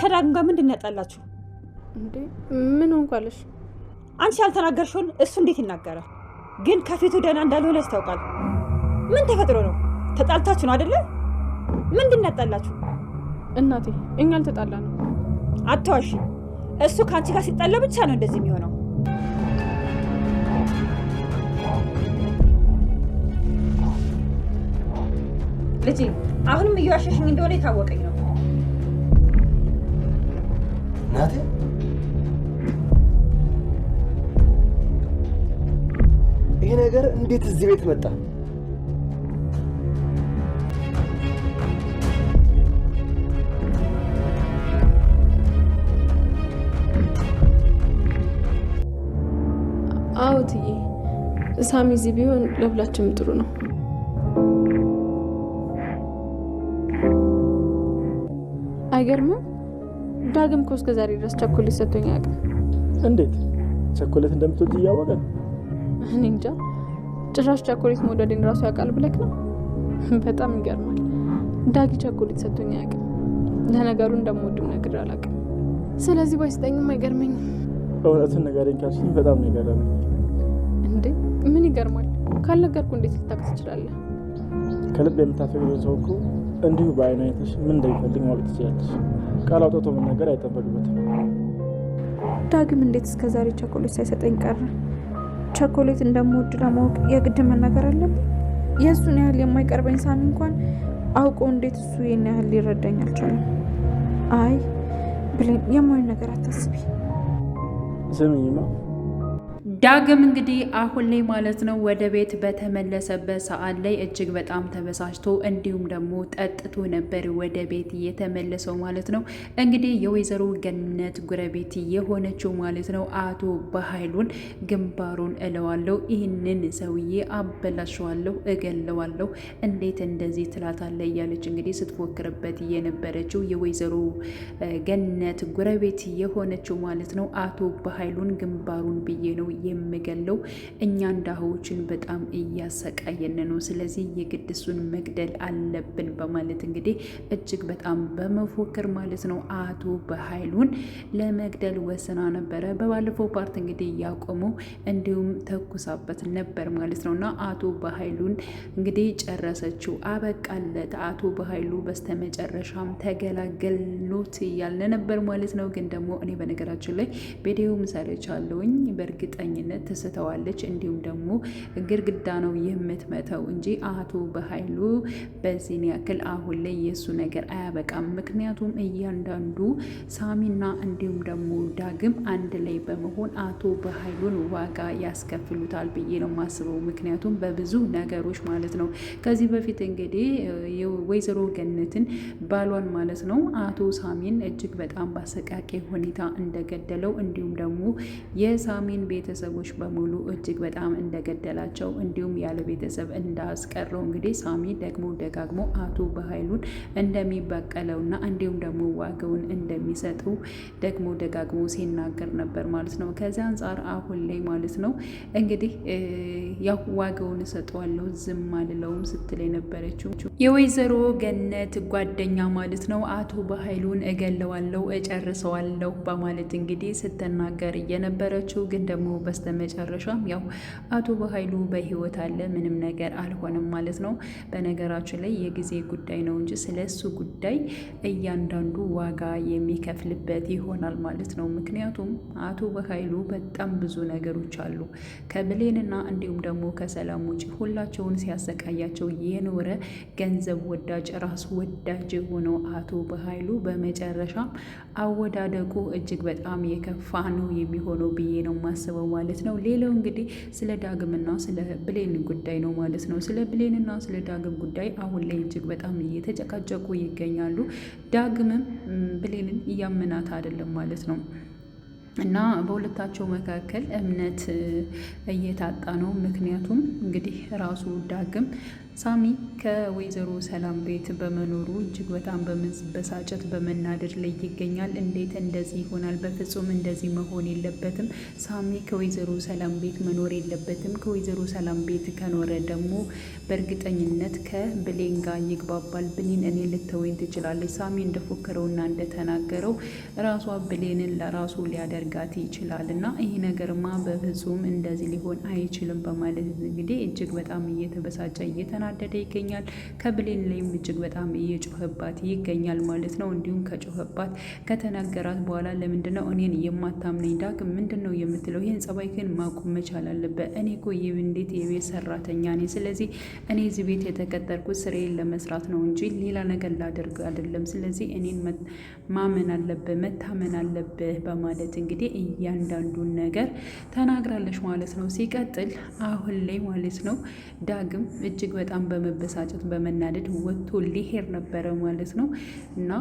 ከዳግም ጋር ምንድን ነው ያጣላችሁ እንዴ? ምን ሆንኳለሽ? አንቺ ያልተናገርሽውን እሱ እንዴት ይናገራል? ግን ከፊቱ ደህና እንዳልሆነ ያስታውቃል። ምን ተፈጥሮ ነው? ተጣልታችሁ ነው አይደለ? ምንድን ነው ያጣላችሁ? እናቴ እኛ አልተጣላንም። አትዋሺ። እሱ ከአንቺ ጋር ሲጣላ ብቻ ነው እንደዚህ የሚሆነው። ልጄ አሁንም እየዋሸሽኝ እንደሆነ የታወቀኝ ነው። ናቴ ይሄ ነገር እንዴት እዚህ ቤት መጣ? አዎ እትዬ፣ ሳሚ እዚህ ቢሆን ለሁላችንም ጥሩ ነው። አይገርምም? ዳግም እኮ እስከ ዛሬ ድረስ ቸኮሌት ሰጥቶኝ አያውቅም። እንዴት ቸኮሌት እንደምትወጂ እያወቀ? እኔ እንጃ፣ ጭራሽ ቸኮሌት መውደድን ራሱ ያውቃል ብለክ ነው? በጣም ይገርማል። ዳጊ ቸኮሌት ሰጥቶኝ አያውቅም። ለነገሩ እንደምወድም ነገር አላውቅም። ስለዚህ ባይሰጠኝም አይገርመኝም። እውነቱን ንገረኝ ካልሽኝ በጣም ነው የገረመኝ። እንዴ ምን ይገርማል? ካልነገርኩ እንዴት ልታውቅ ትችላለህ? ከልብ የምታፈቅሪው ሰው እኮ እንዲሁ በአይኑ አይተሽ ምን እንደሚፈልግ ማወቅ ትችላለሽ። ቃል አውጥቶ መናገር አይጠበቅበትም። ዳግም እንዴት እስከ ዛሬ ቸኮሌት ሳይሰጠኝ ቀረ? ቸኮሌት እንደምወድ ለማወቅ የግድ መናገር አለብኝ? የእሱን ያህል የማይቀርበኝ ሳሚ እንኳን አውቆ እንዴት እሱ ይህን ያህል ሊረዳኝ አልቻለም? አይ ብሌን፣ የማይሆን ነገር አታስቢ። ስሚኝማ ዳግም እንግዲህ አሁን ላይ ማለት ነው ወደ ቤት በተመለሰበት ሰዓት ላይ እጅግ በጣም ተበሳጭቶ እንዲሁም ደግሞ ጠጥቶ ነበር ወደ ቤት የተመለሰው ማለት ነው። እንግዲህ የወይዘሮ ገነት ጉረቤት የሆነችው ማለት ነው አቶ በኃይሉን ግንባሩን እለዋለሁ፣ ይህንን ሰውዬ አበላሸዋለሁ፣ እገለዋለሁ፣ እንዴት እንደዚህ ትላታለህ እያለች እንግዲህ ስትፎክርበት የነበረችው የወይዘሮ ገነት ጉረቤት የሆነችው ማለት ነው አቶ በኃይሉን ግንባሩን ብዬ ነው የምገለው፣ እኛ እንዳሆችን በጣም እያሰቃየን ነው፣ ስለዚህ የግድ እሱን መግደል አለብን በማለት እንግዲህ እጅግ በጣም በመፎከር ማለት ነው አቶ በኃይሉን ለመግደል ወስና ነበረ። በባለፈው ፓርት እንግዲህ ያቆመው እንዲሁም ተኩሳበት ነበር ማለት ነው እና አቶ በኃይሉን እንግዲህ ጨረሰችው፣ አበቃለት። አቶ በኃይሉ በስተመጨረሻም ተገላገሉት እያለ ነበር ማለት ነው። ግን ደግሞ እኔ በነገራችን ላይ ቪዲዮ ሰርቻለሁኝ፣ በእርግጠኝነት ትስተዋለች፣ እንዲሁም ደግሞ ግድግዳ ነው የምትመተው እንጂ አቶ በኃይሉ በዚህን ያክል አሁን ላይ የእሱ ነገር አያበቃም። ምክንያቱም እያንዳንዱ ሳሚና እንዲሁም ደግሞ ዳግም አንድ ላይ በመሆን አቶ በኃይሉን ዋጋ ያስከፍሉታል ብዬ ነው የማስበው። ምክንያቱም በብዙ ነገሮች ማለት ነው። ከዚህ በፊት እንግዲህ የወይዘሮ ገነትን ባሏን ማለት ነው አቶ ሳሚን እጅግ በጣም በአሰቃቂ ሁኔታ እንደገደለው እንዲሁም ደግሞ የሳሚን ቤተሰቦች በሙሉ እጅግ በጣም እንደገደላቸው እንዲሁም ያለ ቤተሰብ እንዳስቀረው እንግዲህ ሳሚ ደግሞ ደጋግሞ አቶ በኃይሉን እንደሚበቀለውና እንዲሁም ደግሞ ዋጋውን እንደሚሰጡ ደግሞ ደጋግሞ ሲናገር ነበር ማለት ነው። ከዚህ አንጻር አሁን ላይ ማለት ነው እንግዲህ ያው ዋጋውን እሰጠዋለሁ ዝም አልለውም ስትል የነበረችው የወይዘሮ ገነት ጓደኛ ማለት ነው አቶ በኃይሉን እገለዋለሁ እጨርሰዋለሁ በማለት እንግዲህ ስትናገር የነበረችው ግን ደግሞ በስተመጨረሻም ያው አቶ በኃይሉ በህይወት አለ፣ ምንም ነገር አልሆነም ማለት ነው። በነገራችን ላይ የጊዜ ጉዳይ ነው እንጂ ስለ እሱ ጉዳይ እያንዳንዱ ዋጋ የሚከፍልበት ይሆናል ማለት ነው። ምክንያቱም አቶ በኃይሉ በጣም ብዙ ነገሮች አሉ ከብሌንና እንዲሁም ደግሞ ከሰላም ውጭ ሁላቸውን ሲያሰቃያቸው የኖረ ገንዘብ ወዳጅ ራስ ወዳጅ የሆነው አቶ በኃይሉ በመጨረሻም አወዳደቁ እጅግ በጣም የከፋ ነው የሚሆነው ብዬ ነው ማስበው ማለት ነው። ሌላው እንግዲህ ስለ ዳግምና ስለ ብሌን ጉዳይ ነው ማለት ነው። ስለ ብሌንና ስለ ዳግም ጉዳይ አሁን ላይ እጅግ በጣም እየተጨቃጨቁ ይገኛሉ። ዳግምም ብሌንን እያመናት አይደለም ማለት ነው። እና በሁለታቸው መካከል እምነት እየታጣ ነው። ምክንያቱም እንግዲህ ራሱ ዳግም ሳሚ ከወይዘሮ ሰላም ቤት በመኖሩ እጅግ በጣም በመበሳጨት በመናደድ ላይ ይገኛል። እንዴት እንደዚህ ይሆናል? በፍጹም እንደዚህ መሆን የለበትም። ሳሚ ከወይዘሮ ሰላም ቤት መኖር የለበትም። ከወይዘሮ ሰላም ቤት ከኖረ ደግሞ በእርግጠኝነት ከብሌን ጋር ይግባባል። ብሌን እኔ ልተወኝ ትችላለች። ሳሚ እንደፎከረውና እንደተናገረው ራሷ ብሌንን ለራሱ ሊያደርጋት ይችላል እና ይህ ነገርማ በፍጹም እንደዚህ ሊሆን አይችልም በማለት እንግዲህ እጅግ በጣም እየተበሳጨ እየተናደደ ይገኛል። ከብሌን ላይም እጅግ በጣም እየጮኸባት ይገኛል ማለት ነው። እንዲሁም ከጮኸባት ከተናገራት በኋላ ለምንድነው እኔን የማታምነኝ? ዳግም ምንድነው የምትለው? ይህን ጸባይ ግን ማቆም መቻል አለበት። እኔ እኮ እንዴት የቤት ሰራተኛ ነኝ። ስለዚህ እኔ እዚህ ቤት የተቀጠርኩት ስራዬን ለመስራት ነው እንጂ ሌላ ነገር ላደርግ አይደለም። ስለዚህ እኔን ማመን አለብህ፣ መታመን አለብህ በማለት እንግዲህ እያንዳንዱን ነገር ተናግራለች ማለት ነው። ሲቀጥል አሁን ላይ ማለት ነው ዳግም እጅግ በጣም በመበሳጨት በመናደድ ወጥቶ ሊሄድ ነበረ ማለት ነው። እና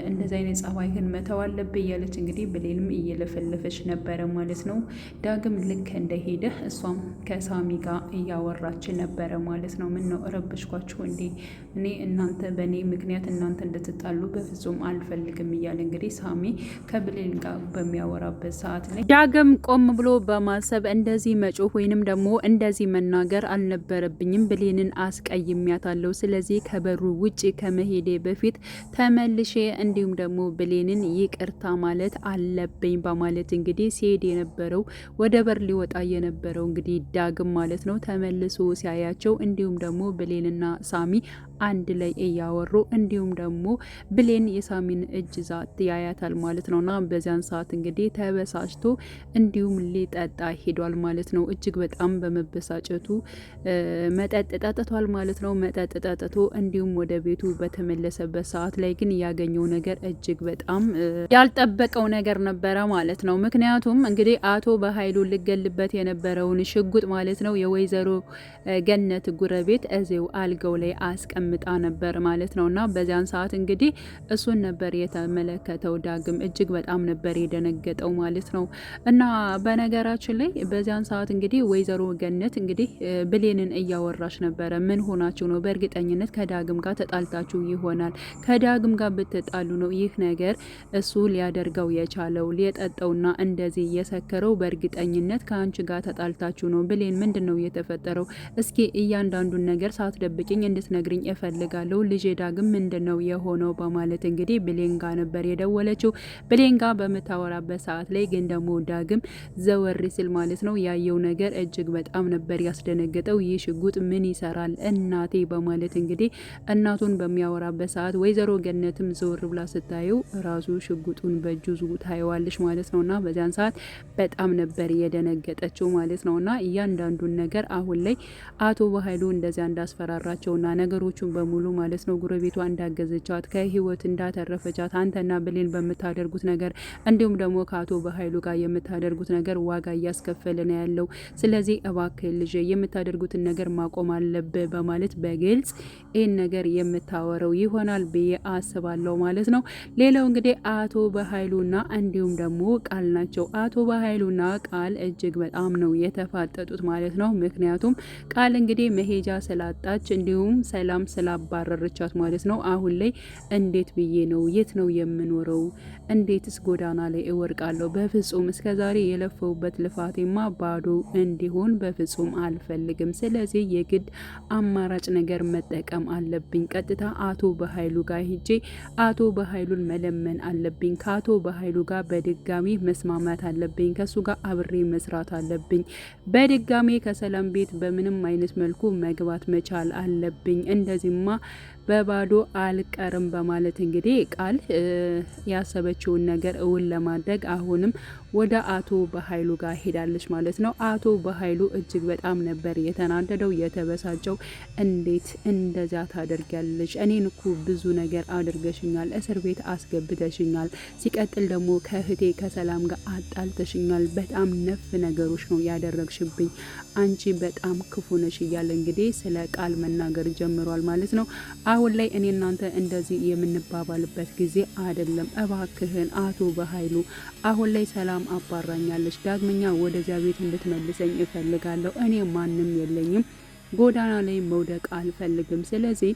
እንደዚህ አይነት ጸባይ ግን መተው አለብህ እያለች እንግዲህ ብሌንም እየለፈለፈች ነበረ ማለት ነው። ዳግም ልክ እንደሄደ እሷም ከሳሚ ጋር እያወራች ነበረ ማለት ነው። ምን ነው እረበሽኳችሁ እንዴ? እኔ እናንተ በእኔ ምክንያት እናንተ እንድትጣሉ በፍጹም አልፈልግም እያለ እንግዲህ ሳሚ ከብሌን ጋር በሚያወራበት ሰዓት ላይ ዳግም ቆም ብሎ በማሰብ እንደዚህ መጮህ ወይንም ደግሞ እንደዚህ መናገር አልነበረብኝም፣ ብሌንን አስቀይሜያታለሁ። ስለዚህ ከበሩ ውጭ ከመሄዴ በፊት ተመልሼ እንዲሁም ደግሞ ብሌንን ይቅርታ ማለት አለብኝ በማለት እንግዲህ ሲሄድ የነበረው ወደ በር ሊወጣ የነበረው እንግዲህ ዳግም ማለት ነው ተመልሶ ሲያያቸው እንዲሁም ደግሞ ብሌንና ሳሚ አንድ ላይ እያወሩ እንዲሁም ደግሞ ብሌን የሳሚን እጅ ዛት ያያታል ማለት ነውና በዚያን ሰዓት እንግዲህ ተበሳጭቶ እንዲሁም ሊጠጣ ሄዷል ማለት ነው። እጅግ በጣም በመበሳጨቱ መጠጥ ጠጥቷል ማለት ነው። መጠጥ ጠጥቶ እንዲሁም ወደ ቤቱ በተመለሰበት ሰዓት ላይ ግን ያገኘው ነገር እጅግ በጣም ያልጠበቀው ነገር ነበረ ማለት ነው። ምክንያቱም እንግዲህ አቶ በኃይሉ ልገልበት የነበረውን ሽጉጥ ማለት ነው የወይዘሮ ገነት ጉረቤት እዚው አልጋው ላይ አስቀምጣ ነበር ማለት ነው። እና በዚያን ሰዓት እንግዲህ እሱን ነበር የተመለከተው ዳግም እጅግ በጣም ነበር የደነገጠው ማለት ነው። እና በነገራችን ላይ በዚያን ሰዓት እንግዲህ ወይዘሮ ገነት እንግዲህ ብሌንን እያወራች ነበረ። ምን ሆናችሁ ነው? በእርግጠኝነት ከዳግም ጋር ተጣልታችሁ ይሆናል። ከዳግም ጋር ብትጣሉ ነው ይህ ነገር እሱ ሊያደርገው የቻለው ሊጠጣውና እንደዚህ የሰከረው። በእርግጠኝነት ከአንቺ ጋር ተጣልታችሁ ነው። ብሌን ምንድን ነው የተፈጠረው? እስኪ እያንዳንዱን ነገር ሳትደብቅኝ እንድትነግርኝ እፈልጋለሁ። ልጄ ዳግም ምንድን ነው የሆነው? በማለት እንግዲህ ብሌን ጋር ነበር የደወለችው። ብሌን ጋር በምታወራበት ሰዓት ላይ ግን ደግሞ ዳግም ዘወር ሲል ማለት ነው ያየው ነገር እጅግ በጣም ነበር ያስደነገጠው። ይህ ሽጉጥ ምን ይሰራል እናቴ? በማለት እንግዲህ እናቱን በሚያወራበት ሰዓት ወይዘሮ ገነትም ዘወር ብላ ስታየው ራሱ ሽጉጡን በእጁ ታየዋለች ማለት ነውና በዚያን ሰዓት በጣም ነበር የደነገጠችው ማለት ነውና እያንዳንዱን ነገር አሁን ላይ አቶ በኃይሉ እንደዚያ እንዳስፈራራቸውና ነገሮቹን በሙሉ ማለት ነው ጉረቤቷ እንዳገዘቻት ከህይወት እንዳተረፈቻት አንተና ብሌን በምታደርጉት ነገር እንዲሁም ደግሞ ከአቶ በኃይሉ ጋር የምታደርጉት ነገር ዋጋ እያስከፈለ ነው ያለው። ስለዚህ እባክህ ልጅ የምታደርጉትን ነገር ማቆም አለብህ በማለት በግልጽ ይህን ነገር የምታወረው ይሆናል ብዬ አስባለሁ ማለት ነው። ሌላው እንግዲህ አቶ በኃይሉና እንዲሁም ደግሞ ቃል ናቸው። አቶ በኃይሉና ቃል እጅግ በጣም ነው የተፋጠጡት ማለት ነው። ምክንያቱም ቃል እንግዲህ መሄጃ ስላጣች እንዲሁም ሰላም ስላባረረቻት ማለት ነው። አሁን ላይ እንዴት ብዬ ነው የት ነው የምኖረው? እንዴትስ ጎዳና ላይ እወርቃለሁ? በፍጹም እስከዛሬ የለፈውበት ልፋቴማ ባዶ እንዲሆን በፍጹም አልፈልግም። ስለዚህ የግድ አማራጭ ነገር መጠቀም አለብኝ። ቀጥታ አቶ በኃይሉ ጋር ሄጄ አቶ በኃይሉን መለመን አለብኝ። ከአቶ በኃይሉ ጋር በድጋሚ መስማማት አለብኝ። ከሱ ጋር አብሬ መስራት አለብኝ። በድጋሚ ከሰላም ቤት በምንም አይነት መልኩ መግባት መቻል አለብኝ። እንደዚህማ በባዶ አልቀርም በማለት እንግዲህ ቃል ያሰበችውን ነገር እውን ለማድረግ አሁንም ወደ አቶ በኃይሉ ጋር ሄዳለች ማለት ነው። አቶ በኃይሉ እጅግ በጣም ነበር የተናደደው የተበሳጨው። እንዴት እንደዚያ ታደርጊያለሽ? እኔን እኮ ብዙ ነገር አድርገሽኛል፣ እስር ቤት አስገብተሽኛል፣ ሲቀጥል ደግሞ ከእህቴ ከሰላም ጋር አጣልተሽኛል። በጣም ነፍ ነገሮች ነው ያደረግሽብኝ፣ አንቺ በጣም ክፉ ነሽ እያለ እንግዲህ ስለ ቃል መናገር ጀምሯል ማለት ነው። አሁን ላይ እኔ እናንተ እንደዚህ የምንባባልበት ጊዜ አይደለም። እባክህን አቶ በኃይሉ አሁን ላይ ሰላም አባራኛለች። ዳግመኛ ወደዚያ ቤት እንድትመልሰኝ እፈልጋለሁ። እኔ ማንም የለኝም። ጎዳና ላይ መውደቅ አልፈልግም። ስለዚህ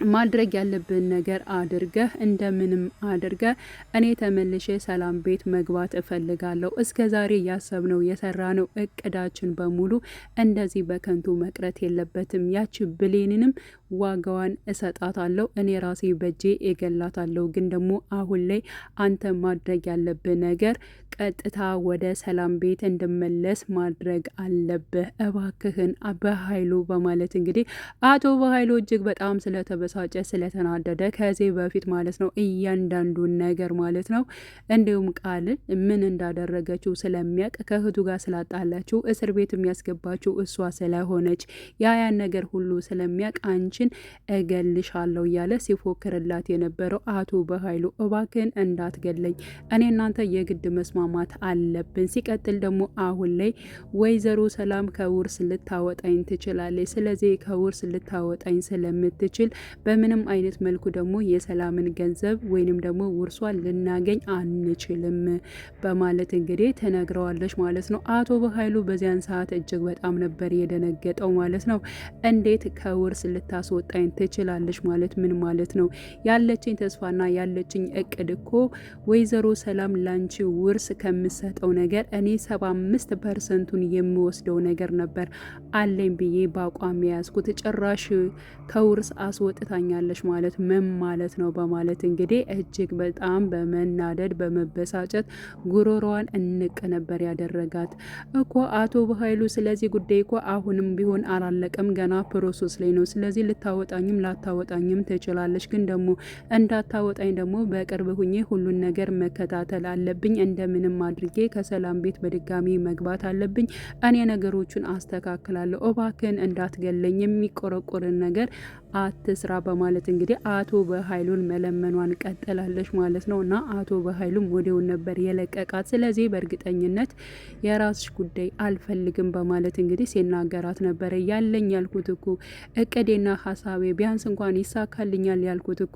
ማድረግ ያለብን ነገር አድርገህ እንደምንም አድርገህ እኔ ተመልሼ ሰላም ቤት መግባት እፈልጋለሁ። እስከ ዛሬ ያሰብነው የሰራነው እቅዳችን በሙሉ እንደዚህ በከንቱ መቅረት የለበትም። ያቺ ብሌንንም ዋጋዋን እሰጣታለሁ፣ እኔ ራሴ በጄ እገላታለሁ። ግን ደግሞ አሁን ላይ አንተ ማድረግ ያለብህ ነገር ቀጥታ ወደ ሰላም ቤት እንድመለስ ማድረግ አለብህ እባክህን በኃይሉ በማለት እንግዲህ አቶ በኃይሉ እጅግ በጣም ስለተበሳጨ ስለተናደደ ከዚህ በፊት ማለት ነው እያንዳንዱን ነገር ማለት ነው እንዲሁም ቃልን ምን እንዳደረገችው ስለሚያውቅ ከእህቱ ጋር ስላጣላችው እስር ቤት የሚያስገባችው እሷ ስለሆነች ያን ነገር ሁሉ ስለሚያውቅ አንቺን እገልሻለሁ እያለ ሲፎክርላት የነበረው አቶ በኃይሉ እባክህን እንዳትገለኝ፣ እኔ እናንተ የግድ መስማማት አለብን። ሲቀጥል ደግሞ አሁን ላይ ወይዘሮ ሰላም ከውርስ ልታወጣኝ ትችላለች። ስለዚህ ከውርስ ልታወጣኝ ስለምትችል በምንም አይነት መልኩ ደግሞ የሰላምን ገንዘብ ወይንም ደግሞ ውርሷን ልናገኝ አንችልም በማለት እንግዲህ ተነግረዋለች ማለት ነው። አቶ በኃይሉ በዚያን ሰዓት እጅግ በጣም ነበር የደነገጠው ማለት ነው። እንዴት ከውርስ ልታስወጣኝ ትችላለች ማለት ምን ማለት ነው? ያለችኝ ተስፋና ያለችኝ እቅድ እኮ ወይዘሮ ሰላም ላንቺ ውርስ ከምሰጠው ነገር እኔ 75%ቱን የምወስደው ነገር ነበር አለኝ ብዬ በአቋም የያዝኩት፣ ጭራሽ ከውርስ አስወጥታኛለች ማለት ምን ማለት ነው? በማለት እንግዲህ እጅግ በጣም በመናደድ በመበሳጨት ጉሮሮዋን እንቅ ነበር ያደረጋት እኮ አቶ በኃይሉ። ስለዚህ ጉዳይ እኮ አሁንም ቢሆን አላለቀም፣ ገና ፕሮሰስ ላይ ነው። ስለዚህ ልታወጣኝም ላታወጣኝም ትችላለች። ግን ደግሞ እንዳታወጣኝ ደግሞ በቅርብ ሁኜ ሁሉን ነገር መከታተል አለብኝ። እንደምንም አድርጌ ከሰላም ቤት በድጋሚ መግባት አለብኝ። እኔ ነገሮቹን አስተካክላለሁ። እባክን እንዳትገለኝ፣ የሚቆረቆርን ነገር አትስራ በማለት እንግዲህ አቶ በኃይሉን መለመኗን ቀጥላለች ማለት ነው። እና አቶ በኃይሉም ወዲያውን ነበር የለቀቃት። ስለዚህ በእርግጠኝነት የራስሽ ጉዳይ አልፈልግም በማለት እንግዲህ ሲናገራት ነበረ። ያለኝ ያልኩት እኮ እቅዴና ሀሳቤ ቢያንስ እንኳን ይሳካልኛል ያልኩት እኮ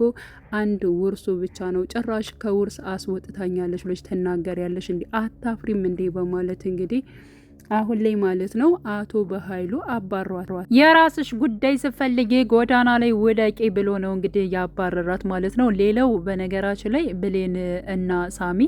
አንድ ውርሱ ብቻ ነው። ጭራሽ ከውርስ አስወጥታኛለች ብለሽ ትናገሪያለሽ እንዴ? አታፍሪም እንዴ? በማለት እንግዲህ አሁን ላይ ማለት ነው አቶ በኃይሉ አባሯት። የራስሽ ጉዳይ ስፈልጊ ጎዳና ላይ ውደቂ ብሎ ነው እንግዲህ ያባረራት ማለት ነው። ሌላው በነገራችን ላይ ብሌን እና ሳሚ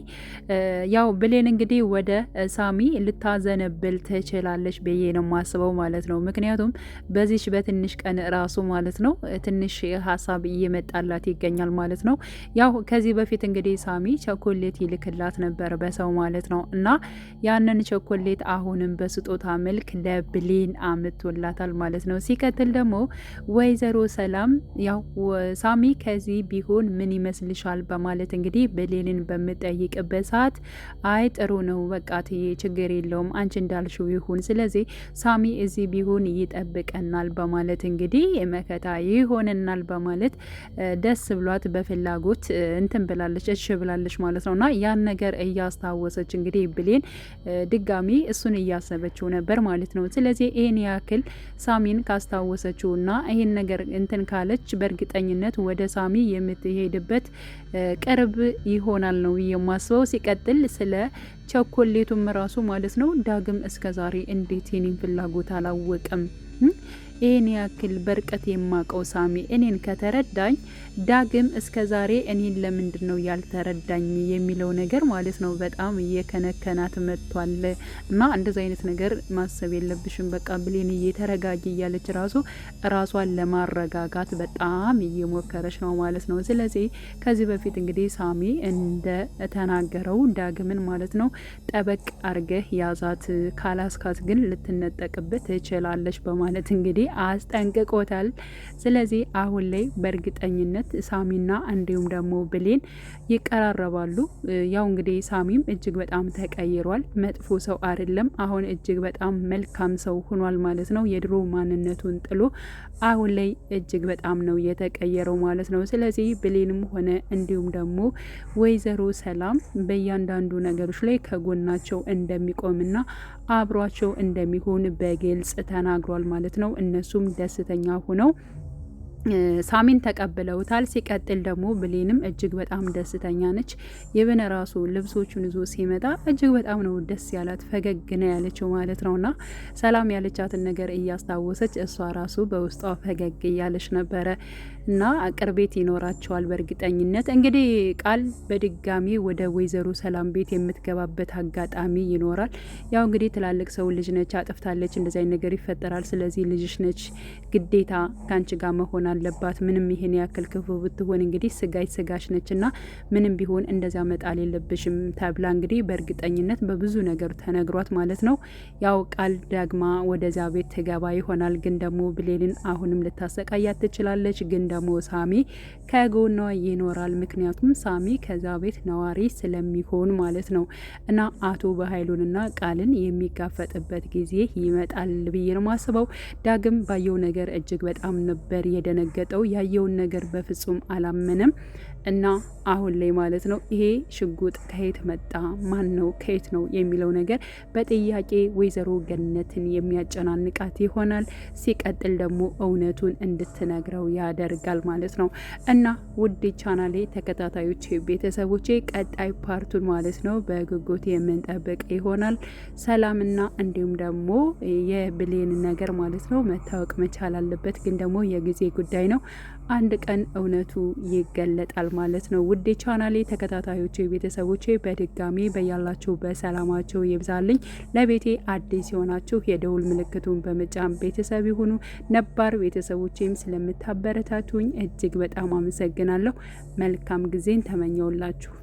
ያው ብሌን እንግዲህ ወደ ሳሚ ልታዘነብል ትችላለች ብዬ ነው ማስበው ማለት ነው። ምክንያቱም በዚች በትንሽ ቀን ራሱ ማለት ነው ትንሽ ሀሳብ እየመጣላት ይገኛል ማለት ነው። ያው ከዚህ በፊት እንግዲህ ሳሚ ቸኮሌት ይልክላት ነበር በሰው ማለት ነው እና ያንን ቸኮሌት አሁንም በስጦታ መልክ ለብሌን አምጥቶላታል ማለት ነው። ሲቀጥል ደግሞ ወይዘሮ ሰላም ያው ሳሚ ከዚህ ቢሆን ምን ይመስልሻል በማለት እንግዲህ ብሌንን በምጠይቅበት ሰዓት አይ ጥሩ ነው በቃ ትዬ ችግር የለውም አንቺ እንዳልሽው ይሁን፣ ስለዚህ ሳሚ እዚህ ቢሆን ይጠብቀናል በማለት እንግዲህ መከታ ይሆንናል በማለት ደስ ብሏት በፍላጎት እንትን ብላለች፣ እሺ ብላለች ማለት ነውና ያን ነገር እያስታወሰች እንግዲህ ብሌን ድጋሚ እሱን እያሰበችው ነበር ማለት ነው። ስለዚህ ይሄን ያክል ሳሚን ካስታወሰችውና ይሄን ነገር እንትን ካለች በእርግጠኝነት ወደ ሳሚ የምትሄድበት ቅርብ ይሆናል ነው የማስበው። ሲቀጥል ስለ ቸኮሌቱም ራሱ ማለት ነው ዳግም እስከዛሬ እንዴት የኔን ፍላጎት አላወቅም? ይህን ያክል በርቀት የማቀው ሳሚ እኔን ከተረዳኝ ዳግም እስከ ዛሬ እኔን ለምንድን ነው ያልተረዳኝ የሚለው ነገር ማለት ነው በጣም እየከነከናት መጥቷል። እና እንደዚ አይነት ነገር ማሰብ የለብሽም በቃ ብሌን እየተረጋጊ እያለች ራሷን ለማረጋጋት በጣም እየሞከረች ነው ማለት ነው። ስለዚህ ከዚህ በፊት እንግዲህ ሳሚ እንደ ተናገረው ዳግምን ማለት ነው ጠበቅ አርገህ ያዛት፣ ካላስካት ግን ልትነጠቅበት ትችላለች በማለት እንግዲህ አስጠንቅቆታል። ስለዚህ አሁን ላይ በእርግጠኝነት ሳሚና እንዲሁም ደግሞ ብሌን ይቀራረባሉ። ያው እንግዲህ ሳሚም እጅግ በጣም ተቀይሯል፣ መጥፎ ሰው አይደለም፣ አሁን እጅግ በጣም መልካም ሰው ሆኗል ማለት ነው። የድሮ ማንነቱን ጥሎ አሁን ላይ እጅግ በጣም ነው የተቀየረው ማለት ነው። ስለዚህ ብሌንም ሆነ እንዲሁም ደግሞ ወይዘሮ ሰላም በእያንዳንዱ ነገሮች ላይ ከጎናቸው እንደሚቆምና አብሯቸው እንደሚሆን በግልጽ ተናግሯል ማለት ነው። እነሱም ደስተኛ ሆነው ሳሚን ተቀብለውታል። ሲቀጥል ደግሞ ብሌንም እጅግ በጣም ደስተኛ ነች። የበነ ራሱ ልብሶቹን ይዞ ሲመጣ እጅግ በጣም ነው ደስ ያላት፣ ፈገግ ነው ያለችው ማለት ነውና ሰላም ያለቻትን ነገር እያስታወሰች እሷ ራሱ በውስጧ ፈገግ እያለች ነበረ እና ቅርቤት ይኖራቸዋል በእርግጠኝነት። እንግዲህ ቃል በድጋሚ ወደ ወይዘሮ ሰላም ቤት የምትገባበት አጋጣሚ ይኖራል። ያው እንግዲህ ትላልቅ ሰው ልጅ ነች፣ አጥፍታለች፣ እንደዚህ አይነት ነገር ይፈጠራል። ስለዚህ ልጅሽ ነች፣ ግዴታ ካንቺ ጋር መሆን አለባት። ምንም ይሄን ያክል ክፉ ብትሆን እንግዲህ ስጋሽ ነች እና ምንም ቢሆን እንደዚያ መጣል የለብሽም ተብላ እንግዲህ በእርግጠኝነት በብዙ ነገሩ ተነግሯት ማለት ነው። ያው ቃል ዳግማ ወደዚያ ቤት ትገባ ይሆናል። ግን ደግሞ ብሌንን አሁንም ልታሰቃያት ትችላለች። ግን ደግሞ ሳሚ ከጎኗ ይኖራል። ምክንያቱም ሳሚ ከዛ ቤት ነዋሪ ስለሚሆን ማለት ነው እና አቶ በኃይሉንና ቃልን የሚጋፈጥበት ጊዜ ይመጣል ብዬ ነው ማስበው። ዳግም ባየው ነገር እጅግ በጣም ነበር የደነገጠው። ያየውን ነገር በፍጹም አላመነም እና አሁን ላይ ማለት ነው ይሄ ሽጉጥ ከየት መጣ፣ ማን ነው፣ ከየት ነው የሚለው ነገር በጥያቄ ወይዘሮ ገነትን የሚያጨናንቃት ይሆናል። ሲቀጥል ደግሞ እውነቱን እንድትነግረው ያደርጋል ማለት ነው። እና ውድ ቻናሌ ተከታታዮች ቤተሰቦቼ ቀጣይ ፓርቱን ማለት ነው በጉጉት የምንጠብቅ ይሆናል። ሰላምና እንዲሁም ደግሞ የብሌን ነገር ማለት ነው መታወቅ መቻል አለበት። ግን ደግሞ የጊዜ ጉዳይ ነው። አንድ ቀን እውነቱ ይገለጣል ማለት ነው። ውድ ቻናሌ ተከታታዮች ቤተሰቦቼ በድጋሚ በያላችሁ በሰላማቸው ይብዛልኝ። ለቤቴ አዲስ የሆናችሁ የደውል ምልክቱን በመጫን ቤተሰብ ይሁኑ። ነባር ቤተሰቦቼም ስለምታበረታቱኝ እጅግ በጣም አመሰግናለሁ። መልካም ጊዜን ተመኘውላችሁ።